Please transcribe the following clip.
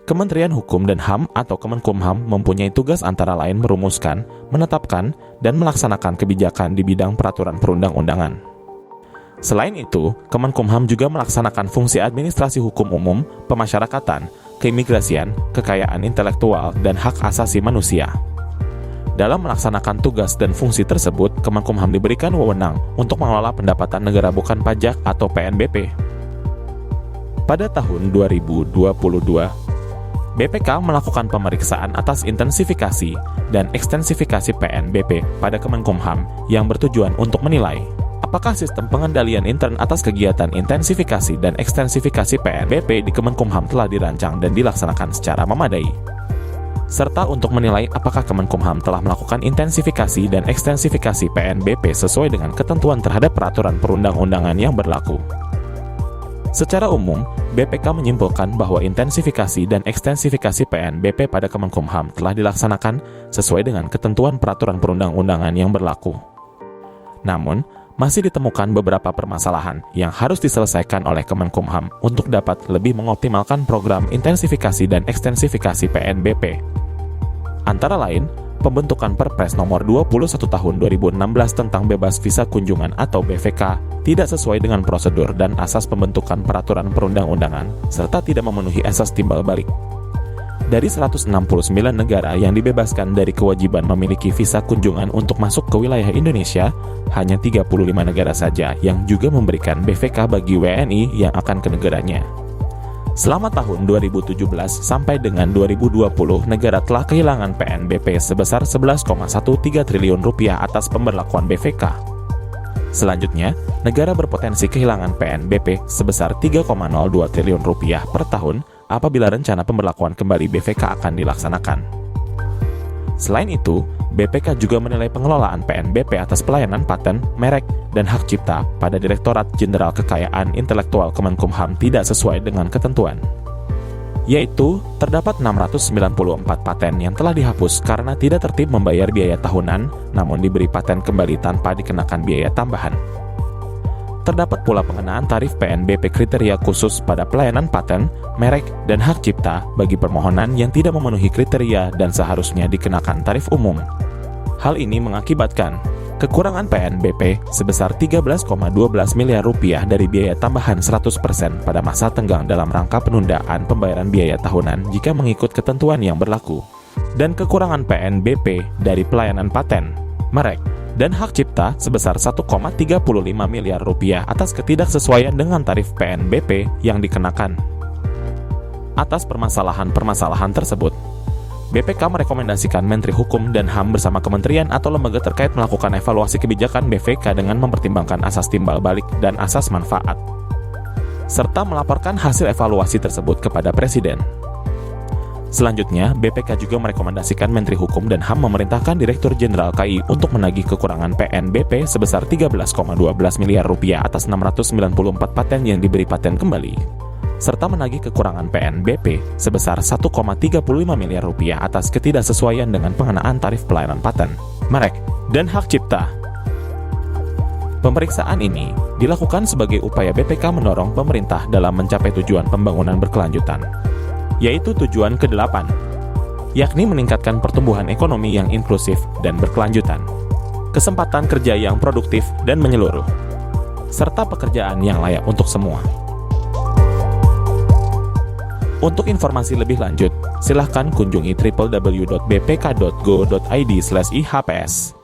Kementerian Hukum dan HAM atau Kemenkumham mempunyai tugas antara lain merumuskan, menetapkan, dan melaksanakan kebijakan di bidang peraturan perundang-undangan. Selain itu, Kemenkumham juga melaksanakan fungsi administrasi hukum umum, pemasyarakatan, keimigrasian, kekayaan intelektual, dan hak asasi manusia. Dalam melaksanakan tugas dan fungsi tersebut, Kemenkumham diberikan wewenang untuk mengelola pendapatan negara bukan pajak atau PNBP. Pada tahun 2022, BPK melakukan pemeriksaan atas intensifikasi dan ekstensifikasi PNBP pada Kemenkumham yang bertujuan untuk menilai apakah sistem pengendalian intern atas kegiatan intensifikasi dan ekstensifikasi PNBP di Kemenkumham telah dirancang dan dilaksanakan secara memadai, serta untuk menilai apakah Kemenkumham telah melakukan intensifikasi dan ekstensifikasi PNBP sesuai dengan ketentuan terhadap peraturan perundang-undangan yang berlaku. Secara umum, BPK menyimpulkan bahwa intensifikasi dan ekstensifikasi PNBP pada Kemenkumham telah dilaksanakan sesuai dengan ketentuan peraturan perundang-undangan yang berlaku. Namun, masih ditemukan beberapa permasalahan yang harus diselesaikan oleh Kemenkumham untuk dapat lebih mengoptimalkan program intensifikasi dan ekstensifikasi PNBP. Antara lain, pembentukan Perpres nomor 21 tahun 2016 tentang bebas visa kunjungan atau BVK tidak sesuai dengan prosedur dan asas pembentukan peraturan perundang-undangan, serta tidak memenuhi asas timbal balik. Dari 169 negara yang dibebaskan dari kewajiban memiliki visa kunjungan untuk masuk ke wilayah Indonesia, hanya 35 negara saja yang juga memberikan BVK bagi WNI yang akan ke negaranya. Selama tahun 2017 sampai dengan 2020, negara telah kehilangan PNBP sebesar 11,13 triliun rupiah atas pemberlakuan BVK. Selanjutnya, negara berpotensi kehilangan PNBP sebesar 3,02 triliun rupiah per tahun apabila rencana pemberlakuan kembali BVK akan dilaksanakan. Selain itu, BPK juga menilai pengelolaan PNBP atas pelayanan paten, merek, dan hak cipta pada Direktorat Jenderal Kekayaan Intelektual Kemenkumham tidak sesuai dengan ketentuan. Yaitu, terdapat 694 paten yang telah dihapus karena tidak tertib membayar biaya tahunan, namun diberi paten kembali tanpa dikenakan biaya tambahan. Terdapat pula pengenaan tarif PNBP kriteria khusus pada pelayanan paten, merek, dan hak cipta bagi permohonan yang tidak memenuhi kriteria dan seharusnya dikenakan tarif umum. Hal ini mengakibatkan kekurangan PNBP sebesar 13,12 miliar rupiah dari biaya tambahan 100% pada masa tenggang dalam rangka penundaan pembayaran biaya tahunan jika mengikut ketentuan yang berlaku, dan kekurangan PNBP dari pelayanan paten, merek, dan hak cipta sebesar 1,35 miliar rupiah atas ketidaksesuaian dengan tarif PNBP yang dikenakan. Atas permasalahan-permasalahan tersebut, BPK merekomendasikan Menteri Hukum dan HAM bersama kementerian atau lembaga terkait melakukan evaluasi kebijakan BVK dengan mempertimbangkan asas timbal balik dan asas manfaat, serta melaporkan hasil evaluasi tersebut kepada Presiden. Selanjutnya, BPK juga merekomendasikan Menteri Hukum dan HAM memerintahkan Direktur Jenderal KI untuk menagih kekurangan PNBP sebesar 13,12 miliar rupiah atas 694 paten yang diberi paten kembali, serta menagih kekurangan PNBP sebesar 1,35 miliar rupiah atas ketidaksesuaian dengan pengenaan tarif pelayanan paten, merek, dan hak cipta. Pemeriksaan ini dilakukan sebagai upaya BPK mendorong pemerintah dalam mencapai tujuan pembangunan berkelanjutan, yaitu tujuan ke-8, yakni meningkatkan pertumbuhan ekonomi yang inklusif dan berkelanjutan, kesempatan kerja yang produktif dan menyeluruh, serta pekerjaan yang layak untuk semua. Untuk informasi lebih lanjut, silakan kunjungi www.bpk.go.id/ihps.